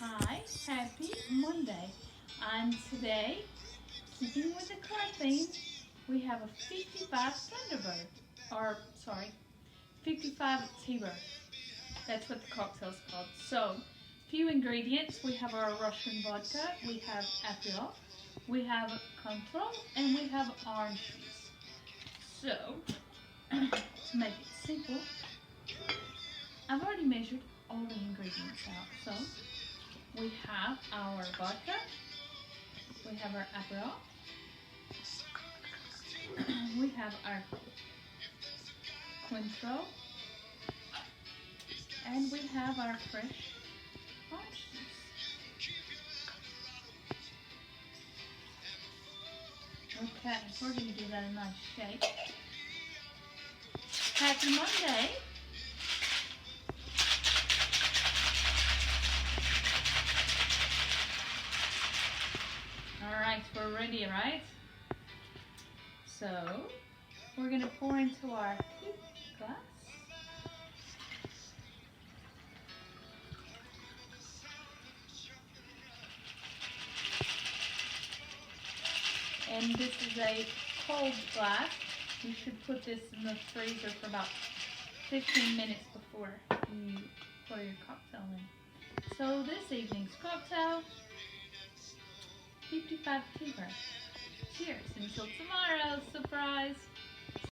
Hi, happy Monday. And today, keeping with the car theme, we have a 55 Thunderbird. Or, sorry, 55 T-Bird. That's what the cocktail's called. So, few ingredients. We have our Russian vodka, we have Aperol, we have Cointreau, and we have orange juice. So, to make it simple, I've already measured all the ingredients out. So, we have our vodka, we have our Aperol, we have our Cointreau, and we have our fresh orange juice. Okay, we're going to give that a nice shake. Happy Monday! Alright, we're ready, right? So, we're going to pour into our Coupe Glass. And this is a cold glass. You should put this in the freezer for about 15 minutes before you pour your cocktail in. So this evening's cocktail, 55 T-Bird. Cheers until tomorrow, surprise!